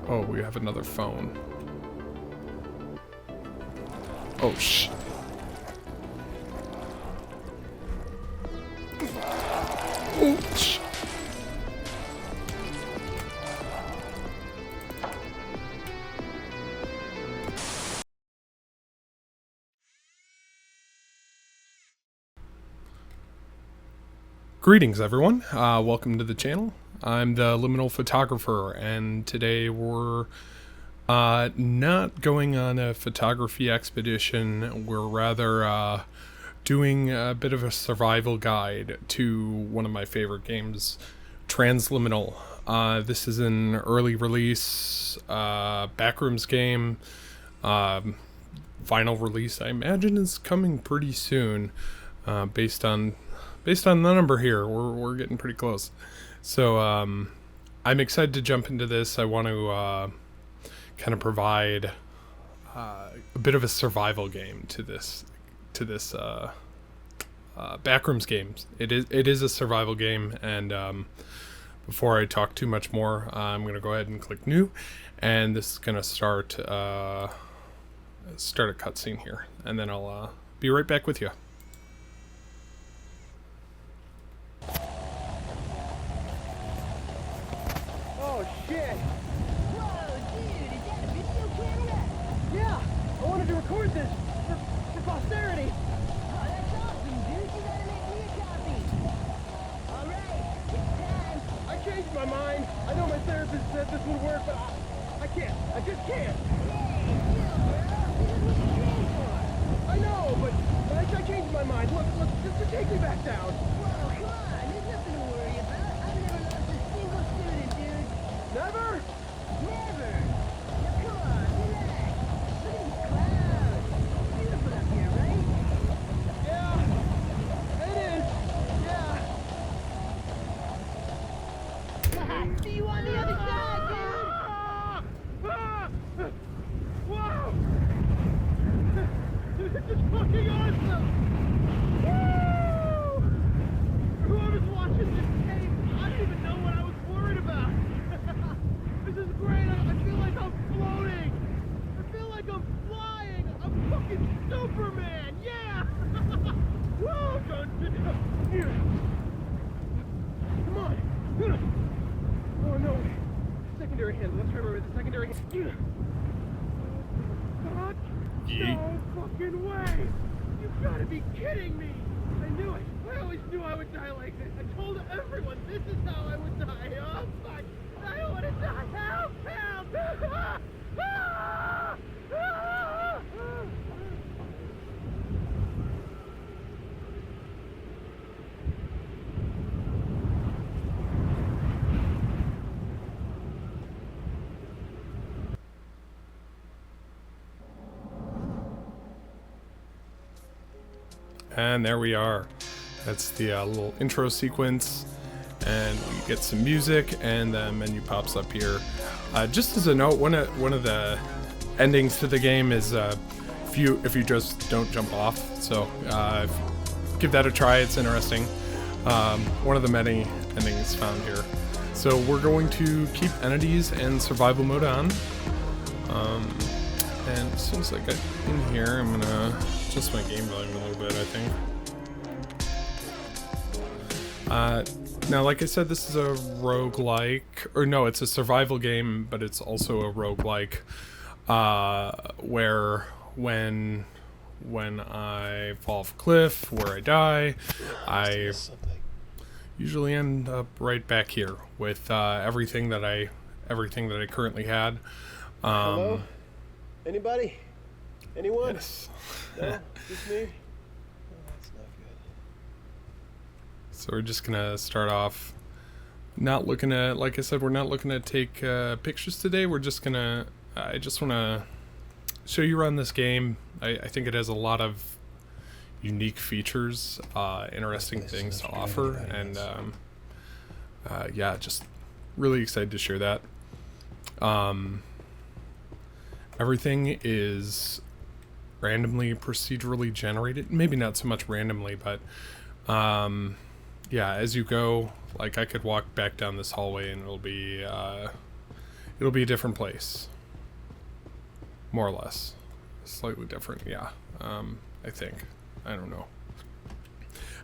Oh, we have another phone. Oh, shh. Oh, shh. Greetings, everyone. Welcome to the channel. I'm the Liminal Photographer, and today we're not going on a photography expedition. We're rather doing a bit of a survival guide to one of my favorite games, Transliminal. This is an early release Backrooms game. Final release, I imagine, is coming pretty soon, based on the number here. We're getting pretty close. So I'm excited to jump into this. I want to kind of provide a bit of a survival game to this Backrooms games. It is a survival game, and before I talk too much more, I'm going to go ahead and click new, and this is going to start a cutscene here, and then I'll be right back with you. Oh shit! Whoa, dude, is that a video camera? Yeah, I wanted to record this for posterity. Oh, that's awesome, dude. You gotta make me a copy. All right, it's time. I changed my mind. I know my therapist said this would work, but I can't. I just can't. Hey, chill, bro. This is what you trained for. I know, but I changed my mind. Look, just take me back down. Whoa, come on. There's nothing to worry about. I've never lost a single student, dude. Never? Never. Now, come on, relax. Look at these clouds. Beautiful up here, right? Yeah, it is. Yeah. See you on the other side, dude. Wow! This is fucking awesome! Woo! Whoever's watching this tape, I don't even know what I was worried about. This is great. I feel like I'm floating. I feel like I'm flying. I'm fucking Superman. Yeah! Whoa! Come on. Oh no. Secondary handle. Let's remember the secondary handle. God, no fucking way! You've got to be kidding me! I knew it. I always knew I would die like this. I told everyone this is how I would die. Oh fuck! I don't want to die. Help! Help! Ah! Ah! Ah! And there we are. That's the little intro sequence, and we get some music, and the menu pops up here. Just as a note, one of the endings to the game is if you just don't jump off. So give that a try. It's interesting. One of the many endings found here. So we're going to keep entities and survival mode on. And as soon as I get in here, I'm gonna adjust my game volume a little bit, I think. Now, like I said, this is a roguelike, or no, it's a survival game, but it's also a roguelike, where when I fall off a cliff, where I die, I usually end up right back here with everything that I currently had. Hello? Anybody? Anyone? Yes. No? Just me? Oh, that's not good. So we're just gonna start off not looking at, like I said, we're not looking to take pictures today. We're just gonna, I just want to show you around this game. I think it has a lot of unique features, interesting things to offer, and yeah, just really excited to share that. Everything is randomly, procedurally generated. Maybe not so much randomly, but yeah, as you go, like I could walk back down this hallway and it'll be it'll be a different place. More or less. Slightly different, yeah. I think. I don't know.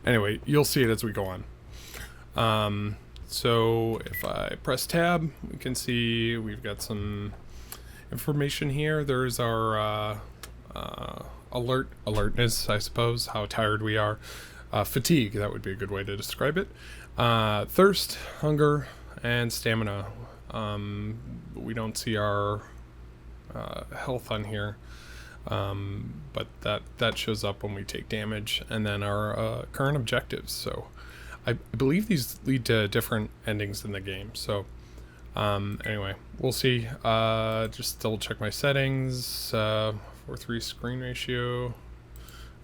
Anyway, you'll see it as we go on. So if I press tab, we can see we've got some information here. There's our alertness, I suppose, how tired we are. Fatigue, that would be a good way to describe it. Thirst, hunger, and stamina. We don't see our health on here, but that shows up when we take damage. And then our current objectives. So I believe these lead to different endings in the game. So anyway, we'll see. Just double check my settings. 4:3 screen ratio.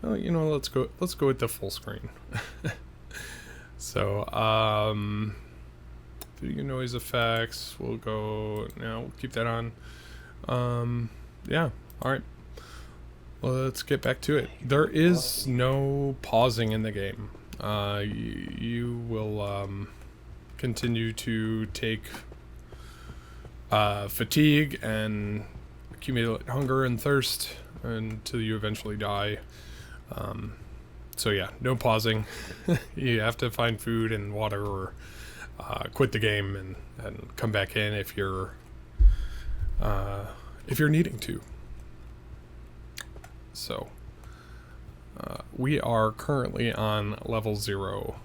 Oh, you know, let's go with the full screen. So video noise effects, we'll keep that on. Yeah, all right, let's get back to it. There is no pausing in the game. You will continue to take fatigue and accumulate hunger and thirst until you eventually die. So yeah, no pausing. You have to find food and water, or quit the game and come back in if you're needing to. So we are currently on level 0,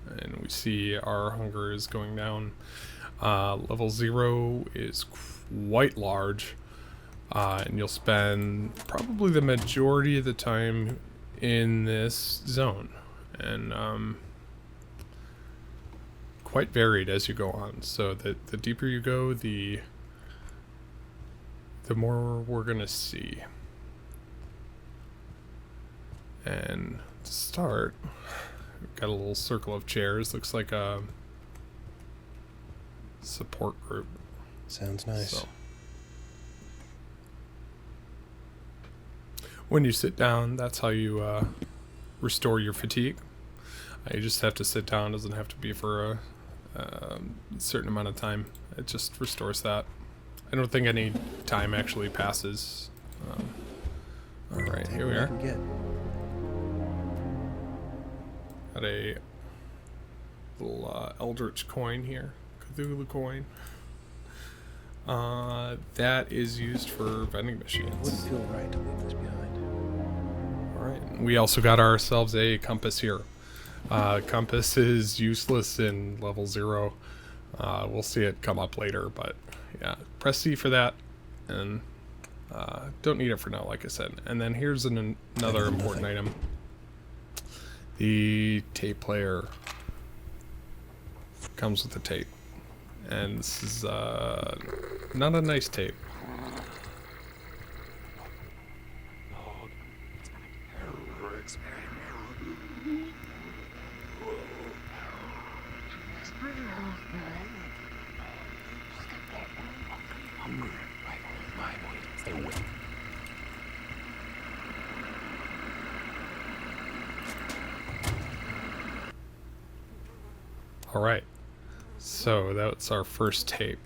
and we see our hunger is going down. Level 0 is quite large, and you'll spend probably the majority of the time in this zone, and quite varied as you go on. So the deeper you go, the more we're gonna see. And to start, we've got a little circle of chairs. Looks like a support group. Sounds nice. So, when you sit down, that's how you restore your fatigue. You just have to sit down. Doesn't have to be for a certain amount of time. It just restores that. I don't think any time actually passes. All right, here we are. Got a little Eldritch coin here, Cthulhu coin. That is used for vending machines. Wouldn't feel right to leave this behind. Alright, we also got ourselves a compass here. Compass is useless in level 0. We'll see it come up later, but yeah, press C for that, and don't need it for now, like I said. And then here's another important item. The tape player comes with the tape, and this is not a nice tape. Alright, so that's our first tape,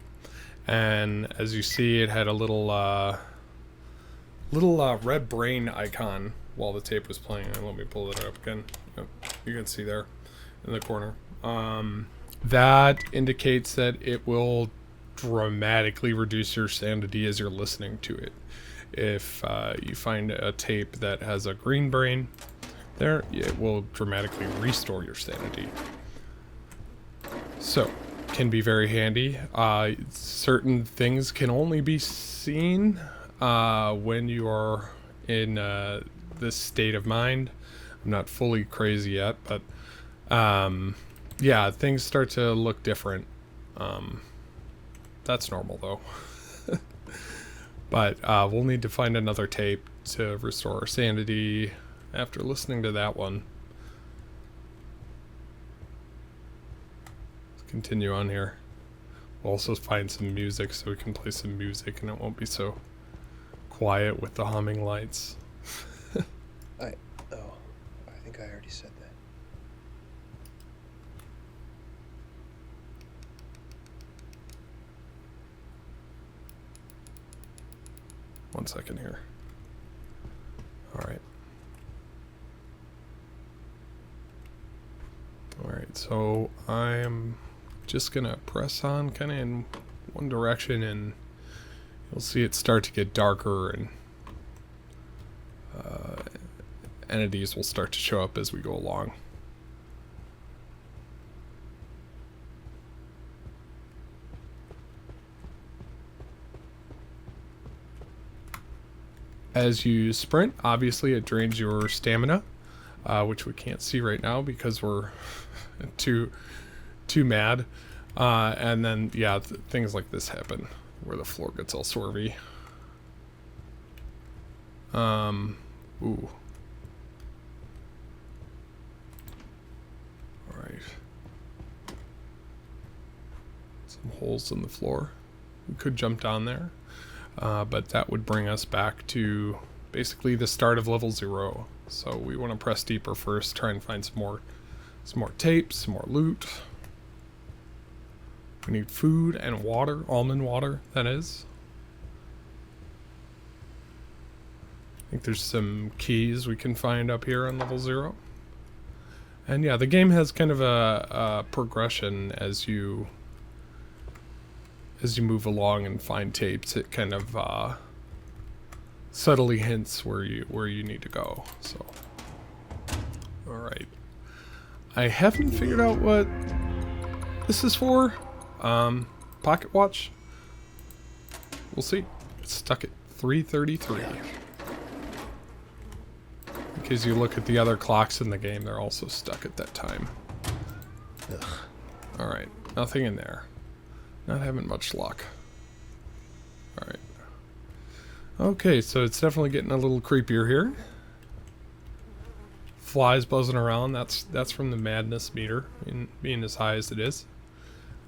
and as you see, it had a little red brain icon while the tape was playing. And let me pull it up again. Yep, you can see there in the corner. That indicates that it will dramatically reduce your sanity as you're listening to it. If you find a tape that has a green brain there, it will dramatically restore your sanity. So, can be very handy. Certain things can only be seen when you are in this state of mind. I'm not fully crazy yet, but yeah, things start to look different. That's normal though. But we'll need to find another tape to restore our sanity after listening to that one. Continue on here. We'll also find some music so we can play some music and it won't be so quiet with the humming lights. I think I already said that. 1 second here. Alright. Alright, so I'm just gonna press on kind of in one direction, and you'll see it start to get darker, and entities will start to show up as we go along. As you sprint, obviously it drains your stamina, which we can't see right now because we're too mad. And then, yeah, things like this happen where the floor gets all swervy. Ooh. Alright. Some holes in the floor. We could jump down there. But that would bring us back to basically the start of level 0. So we want to press deeper first, try and find some more tapes, some more loot. We need food and water, almond water, that is. I think there's some keys we can find up here on level 0. And yeah, the game has kind of a progression as you move along and find tapes. It kind of subtly hints where you need to go. So, all right. I haven't figured out what this is for. Pocket watch. We'll see. It's stuck at 3:33. In case you look at the other clocks in the game, they're also stuck at that time. Ugh. All right. Nothing in there. Not having much luck. Alright. Okay, so it's definitely getting a little creepier here. Flies buzzing around. That's from the madness meter being as high as it is.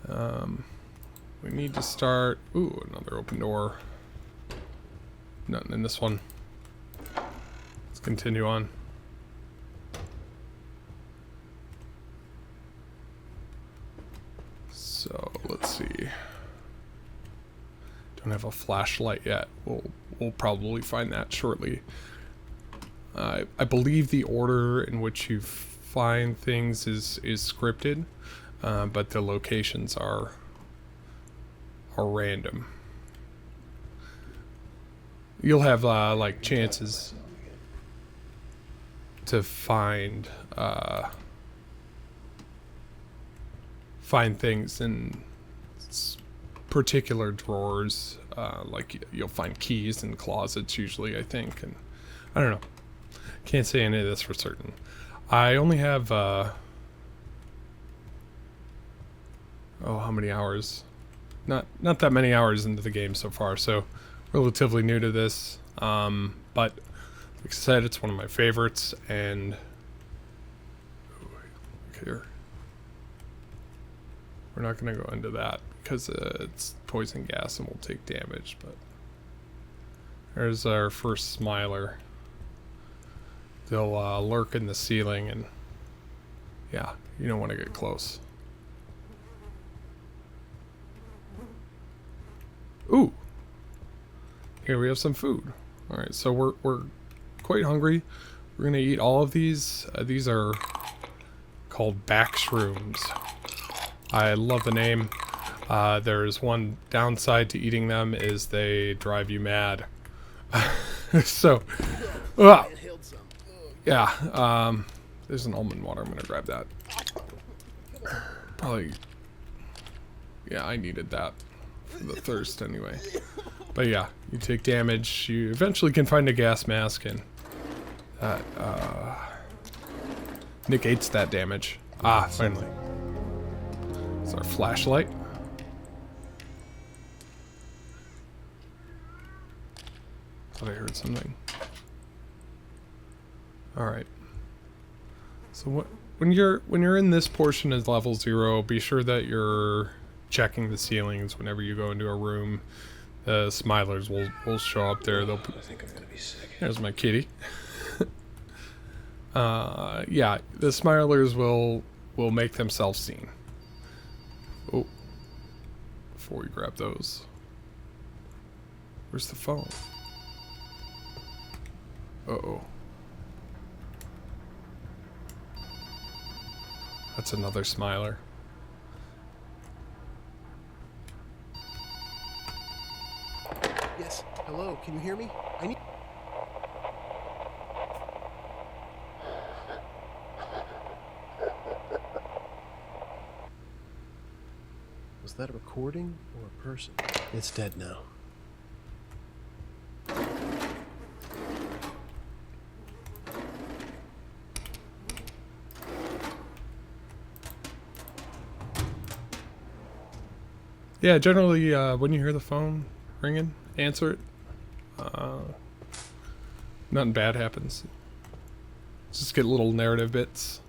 We need to start... Ooh, another open door. Nothing in this one. Let's continue on. So let's see. Don't have a flashlight yet. We'll probably find that shortly. I believe the order in which you find things is scripted, but the locations are random. You'll have like chances to find things in particular drawers, like you'll find keys in closets usually, I think, and I don't know. Can't say any of this for certain. I only have how many hours? Not that many hours into the game so far, so relatively new to this. But like I said, it's one of my favorites, and look here. We're not going to go into that because it's poison gas and we'll take damage, but there's our first smiler. They'll lurk in the ceiling, and yeah, you don't want to get close. Ooh! Here we have some food. Alright, so we're quite hungry. We're going to eat all of these. These are called Backrooms. I love the name. There's one downside to eating them is they drive you mad. So, yeah, there's an almond water. I'm gonna grab that. Probably, yeah, I needed that for the thirst anyway. But yeah, you take damage. You eventually can find a gas mask, and that negates that damage. Ah, finally. It's our flashlight. Thought I heard something. Alright. So when you're in this portion of level 0, be sure that you're checking the ceilings whenever you go into a room. The smilers will show up there. They'll I think I'm gonna be sick. There's my kitty. Yeah, the smilers will make themselves seen. Oh, before we grab those, where's the phone? Uh-oh. That's another smiler. Yes. Hello. Can you hear me? I need. Was that a recording or a person? It's dead now. Yeah, generally, when you hear the phone ringing, answer it. Nothing bad happens. Just get little narrative bits.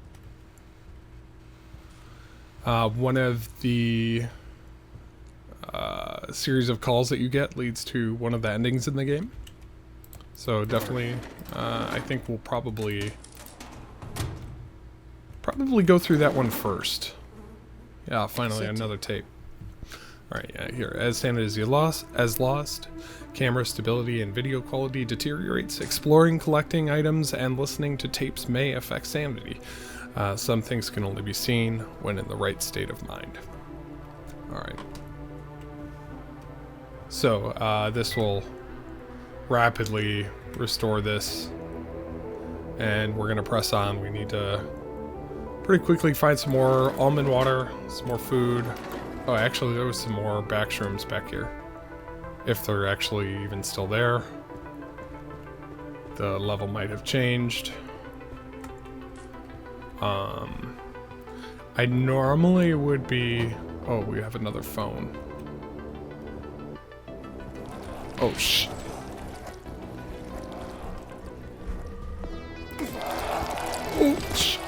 One of the series of calls that you get leads to one of the endings in the game. So definitely, I think we'll probably go through that one first. Yeah, finally another tape. Alright, yeah, here. As sanity as lost, camera stability and video quality deteriorates. Exploring, collecting items, and listening to tapes may affect sanity. Some things can only be seen when in the right state of mind. Alright. So, this will rapidly restore this. And we're going to press on. We need to pretty quickly find some more almond water, some more food. Oh, actually, there was some more Backrooms back here. If they're actually even still there. The level might have changed. I normally would be... Oh, we have another phone. Oh, shit. Oh, shit.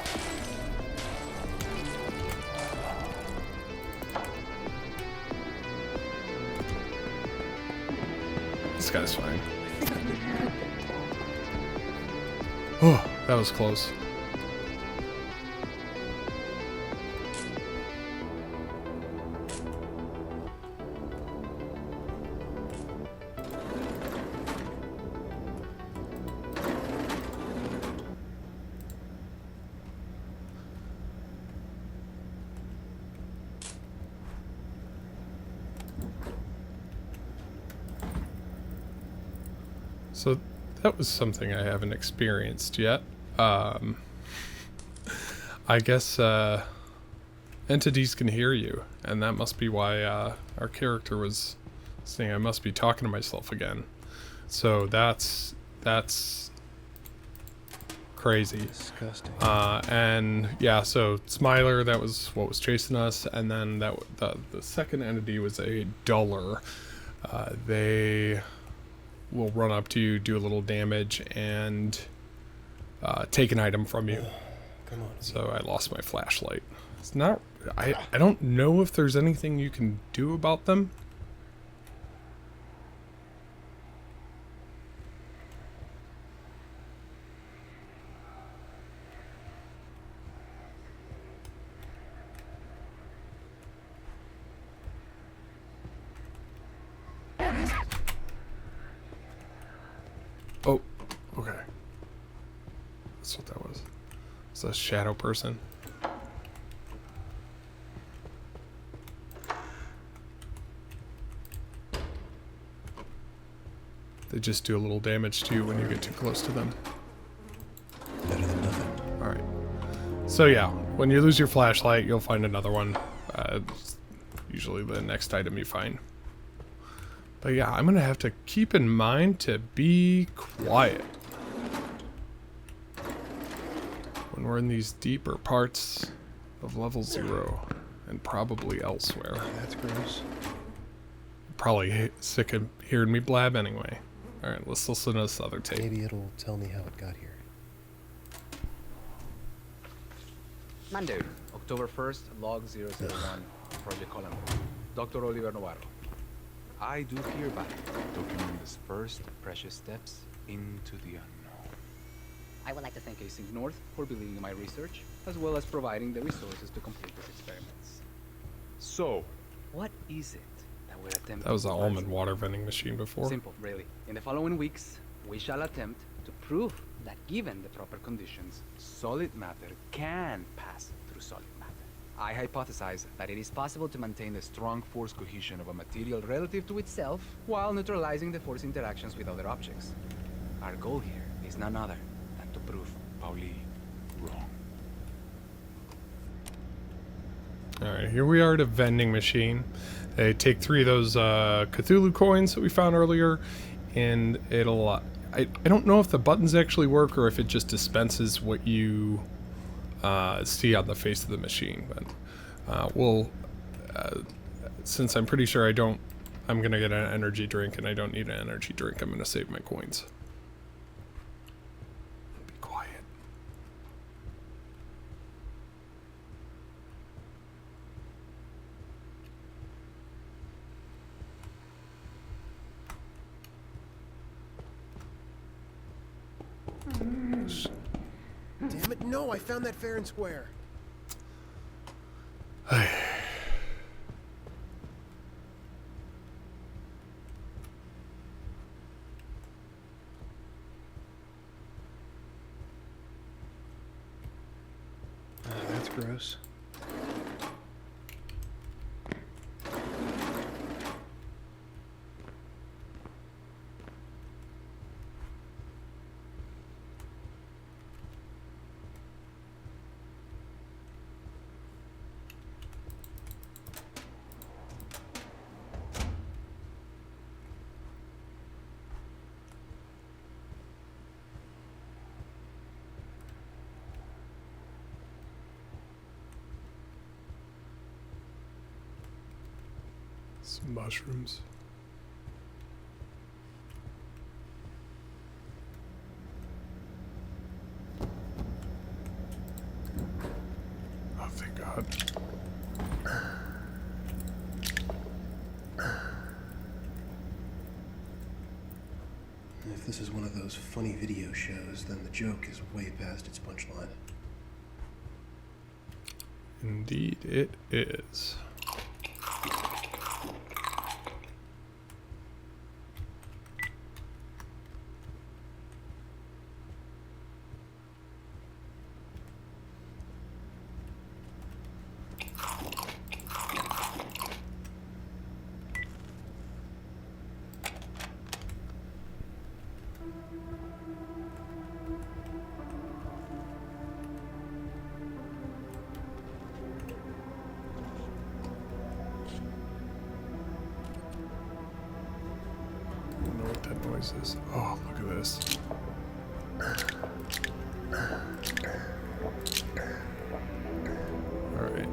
This guy's fine. Oh, that was close. So that was something I haven't experienced yet. I guess entities can hear you, and that must be why our character was saying I must be talking to myself again. So that's crazy. Disgusting. And yeah, so Smiler, that was what was chasing us, and then the second entity was a duller. They will run up to you, do a little damage, and take an item from you. Come on. So I lost my flashlight. It's not... I don't know if there's anything you can do about them. Oh, okay. That's what that was. It's a shadow person. They just do a little damage to you when you get too close to them. Better than nothing. Alright. So yeah, when you lose your flashlight, you'll find another one. It's usually the next item you find. But yeah, I'm gonna have to keep in mind to be quiet when we're in these deeper parts of level 0 and probably elsewhere. That's gross. Probably sick of hearing me blab anyway. Alright, let's listen to this other tape. Maybe it'll tell me how it got here. Monday, October 1st, log 001, Project Column. Dr. Oliver Navarro. I do hereby document this first precious steps into the unknown. I would like to thank Async North for believing in my research, as well as providing the resources to complete these experiments. So, what is it that we're attempting? That was an almond water vending machine before. Simple, really. In the following weeks, we shall attempt to prove that given the proper conditions, solid matter can pass through solid matter. I hypothesize that it is possible to maintain the strong force cohesion of a material relative to itself while neutralizing the force interactions with other objects. Our goal here is none other than to prove Pauli wrong. Alright, here we are at a vending machine. They take 3 of those Cthulhu coins that we found earlier, and it'll... I don't know if the buttons actually work or if it just dispenses what you see on the face of the machine. But since I'm pretty sure I'm going to get an energy drink, and I don't need an energy drink, I'm going to save my coins. Be quiet. Damn it, no, I found that fair and square. That's gross. Some mushrooms. Oh, thank God. If this is one of those funny video shows, then the joke is way past its punchline. Indeed, it is. Noises. Oh, look at this. All right.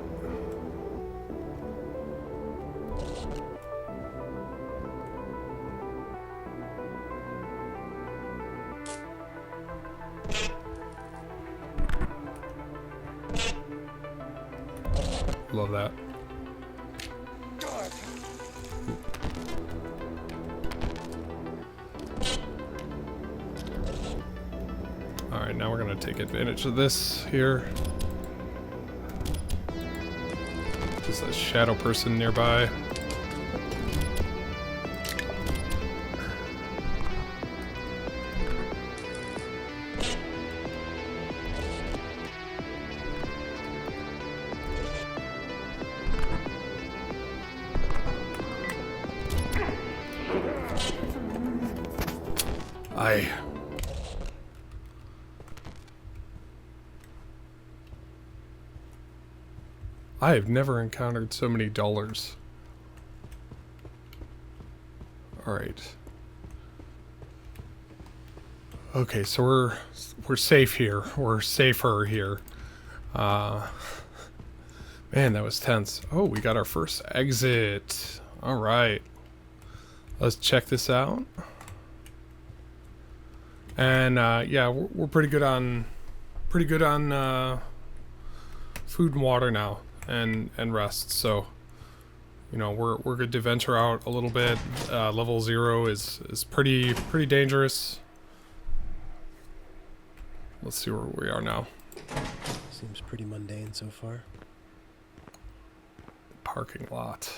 Love that. Alright, now we're going to take advantage of this here. There's a shadow person nearby. I have never encountered so many dollars. Alright. Okay, so we're safe here. We're safer here. Man, that was tense. Oh, we got our first exit. Alright. Let's check this out. And yeah, we're pretty good on food and water now. And rest, so you know we're good to venture out a little bit. Level 0 is pretty dangerous. Let's see where we are now. Seems pretty mundane so far. Parking lot.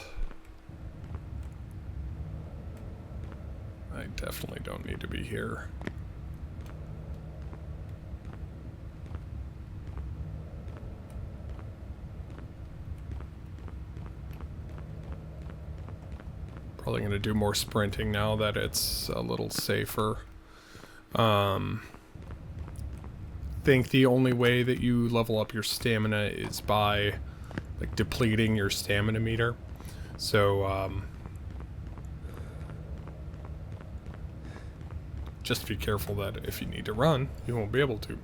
I definitely don't need to be here. Probably going to do more sprinting now that it's a little safer. Think the only way that you level up your stamina is by like depleting your stamina meter. So just be careful that if you need to run, you won't be able to.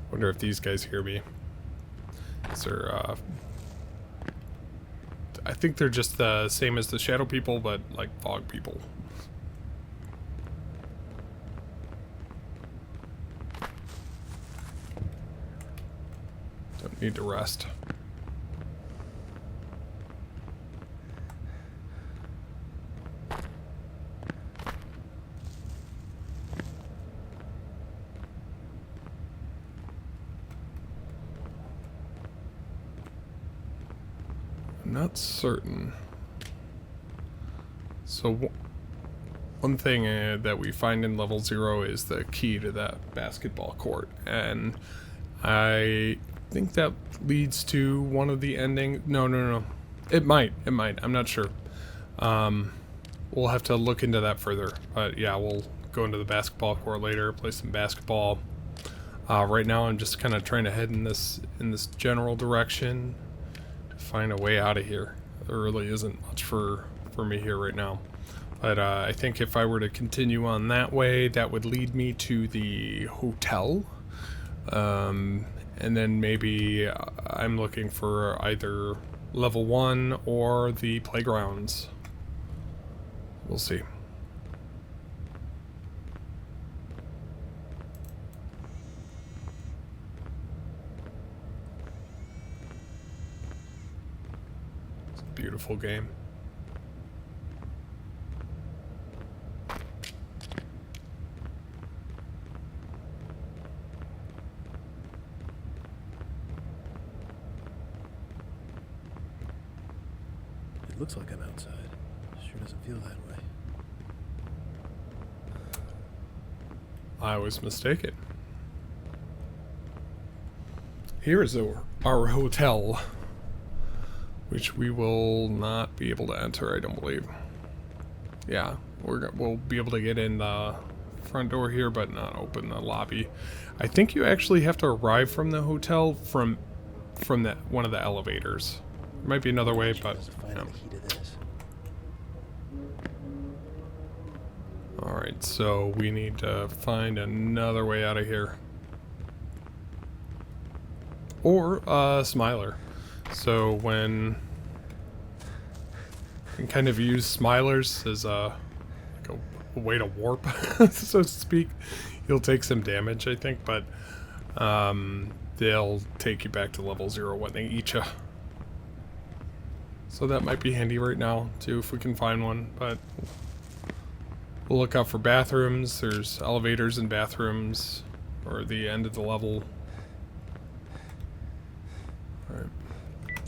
Wonder if these guys hear me. Is there, I think they're just the same as the shadow people, but like fog people. Don't need to rest. I'm not certain. So one thing that we find in level 0 is the key to that basketball court, and I think that leads to one of the ending. No. It might. I'm not sure. We'll have to look into that further. But yeah, we'll go into the basketball court later, play some basketball. Right now I'm just kind of trying to head in this general direction to find a way out of here. There really isn't much for me here right now. But I think if I were to continue on that way, that would lead me to the hotel. And then maybe I'm looking for either level 1 or the playgrounds. We'll see. It's a beautiful game. It looks like I'm outside. Sure doesn't feel that way. I was mistaken. Here is our hotel, which we will not be able to enter, I don't believe. Yeah, we'll be able to get in the front door here, but not open the lobby. I think you actually have to arrive from the hotel from that one of the elevators. There might be another way, but yeah. Alright, so we need to find another way out of here. Or Smiler. So when you can kind of use Smilers as like a way to warp, so to speak. You'll take some damage, I think, but they'll take you back to level 0 when they eat you. So that might be handy right now, too, if we can find one, but we'll look out for bathrooms. There's elevators and bathrooms, or the end of the level. Alright,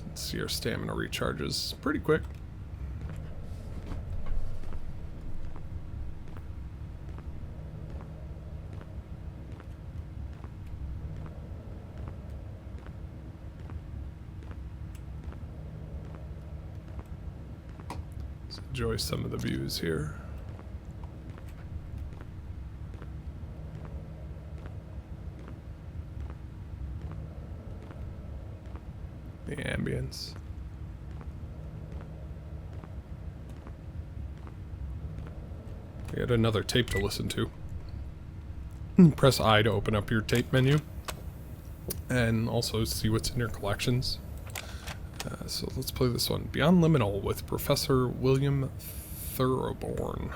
let's see, our stamina recharges pretty quick. Let's enjoy some of the views here. The ambience. We had another tape to listen to. Press I to open up your tape menu, and also see what's in your collections. So let's play this one. Beyond Liminal with Professor William Thoroughborn.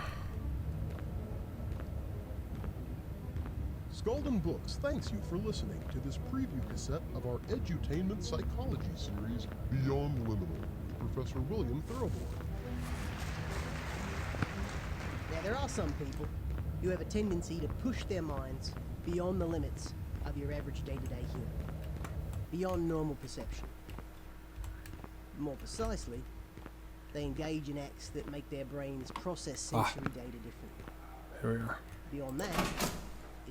Skulldon Books thanks you for listening to this preview cassette of our edutainment psychology series, Beyond Liminal, with Professor William Thoroughborn. Now, there are some people who have a tendency to push their minds beyond the limits of your average day-to-day human, beyond normal perception. More precisely, they engage in acts that make their brains process sensory data differently. Here we are. Beyond that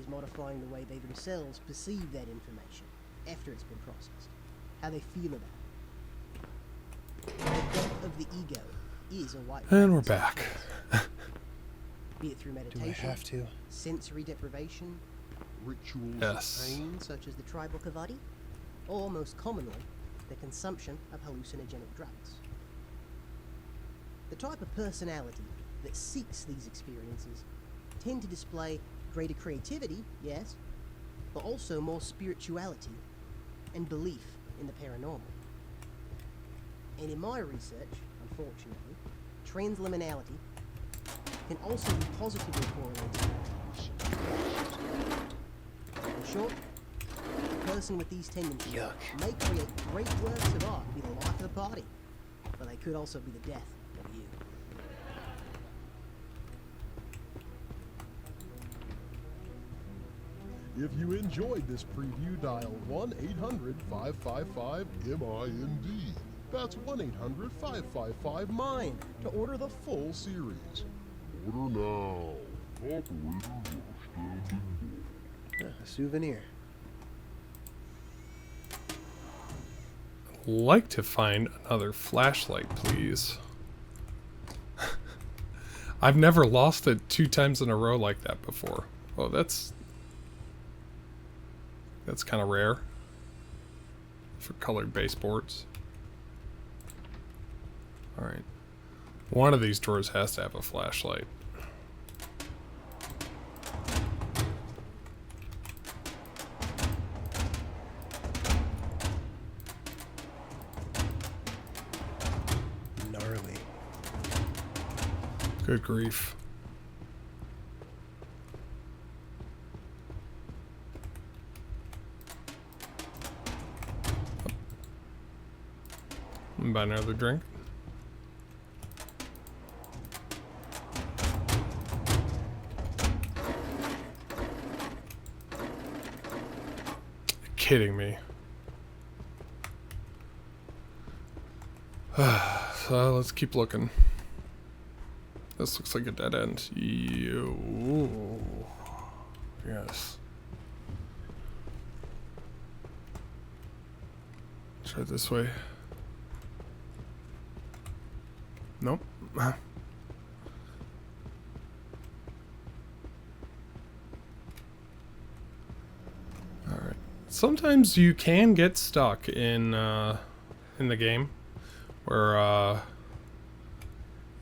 is modifying the way they themselves perceive that information after it's been processed, how they feel about it. of the ego is a white. And we're back. Be it through Do meditation, I have to? sensory deprivation, Rituals. Yes. pain such as the tribal kavadi, or most commonly, the consumption of hallucinogenic drugs. The type of personality that seeks these experiences tend to display greater creativity, yes, but also more spirituality and belief in the paranormal. And in my research, unfortunately, transliminality can also be positively correlated. In short, a person with these tendencies Yuck. may create great works of art and be the life of the party, but they could also be the death of you. If you enjoyed this preview, dial 1-800-555-MIND. That's 1-800-555-MIND to order the full series. Order now. A souvenir. Like to find another flashlight, please. I've never lost it 2 times in a row like that before. Oh, that's kind of rare for colored baseboards. All right, one of these drawers has to have a flashlight. Gnarly. Good grief. Buy another drink. You're kidding me. So let's keep looking. This looks like a dead end. Yes. Try it this way. Nope. Alright. Sometimes you can get stuck in the game where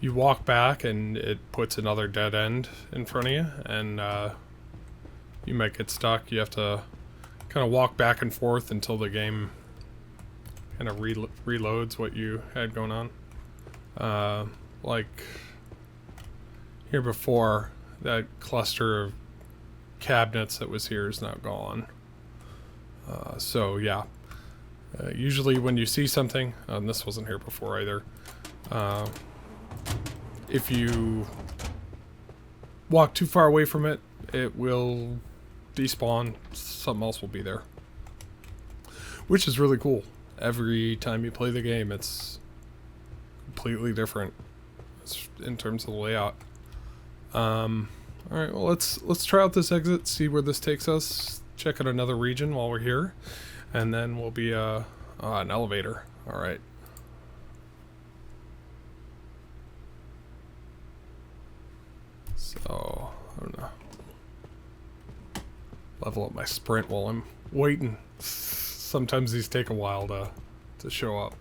you walk back and it puts another dead end in front of you, and you might get stuck. You have to kind of walk back and forth until the game kind of reloads what you had going on. Like here before, that cluster of cabinets that was here is now gone. So yeah, usually when you see something, and this wasn't here before either, if you walk too far away from it, it will despawn. Something else will be there, which is really cool. Every time you play the game, it's completely different in terms of the layout. All right, well, let's try out this exit, see where this takes us. Check out another region while we're here, and then we'll be an elevator. All right. So I don't know. Level up my sprint while I'm waiting. Sometimes these take a while to show up.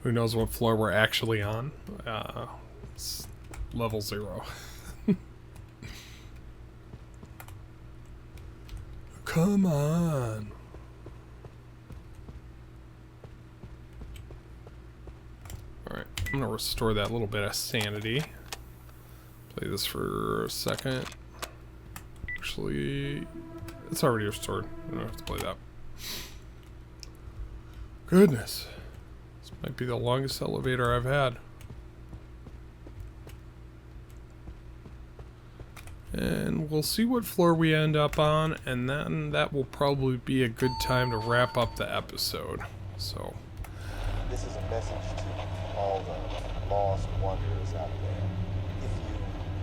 Who knows what floor we're actually on? It's level 0. Come on. Alright, I'm gonna restore that little bit of sanity. Play this for a second. Actually, it's already restored. I don't have to play that. Goodness. This might be the longest elevator I've had. And we'll see what floor we end up on, and then that will probably be a good time to wrap up the episode. So, this is a message to all the lost wanderers out there. If you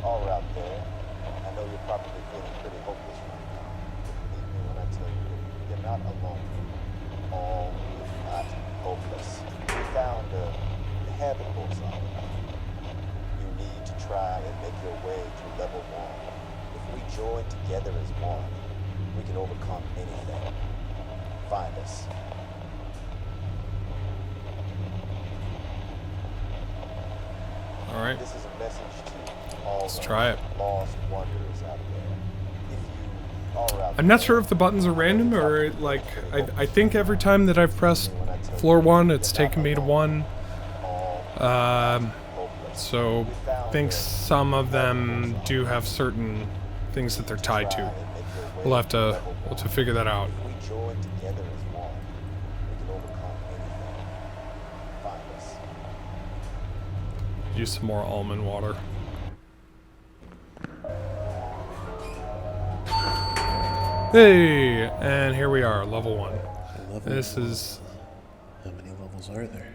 are out there, I know you're probably feeling pretty hopeless right now. But believe me when I tell you, you're not alone. All is not hopeless. habitable zone. You need to try and make your way to level 1. If we join together as one, we can overcome anything. Find us. All right. This is a message to all Let's the try it. lost wanderers out there. If you are out I'm not there, sure if the buttons are random or like I think every time that I've pressed floor 1, it's taken me to 1. So I think some of them do have certain things that they're tied to. We'll have to figure that out. if we join together as one, we can overcome anything. Find us. Use some more almond water. Hey, and here we are, level 1. This is How many levels are there?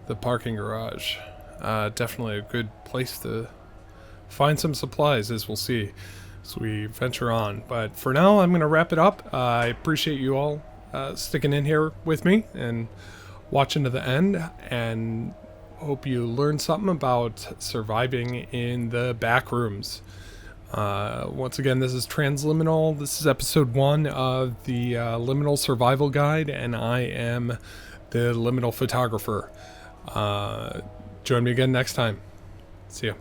the parking garage. Definitely a good place to find some supplies, as we'll see as we venture on. But for now, I'm going to wrap it up. I appreciate you all sticking in here with me and watching to the end, and hope you learned something about surviving in the Backrooms. Once again, this is Transliminal. This is episode 1 of the Liminal Survival Guide, and I am the Liminal Photographer. Join me again next time. See ya.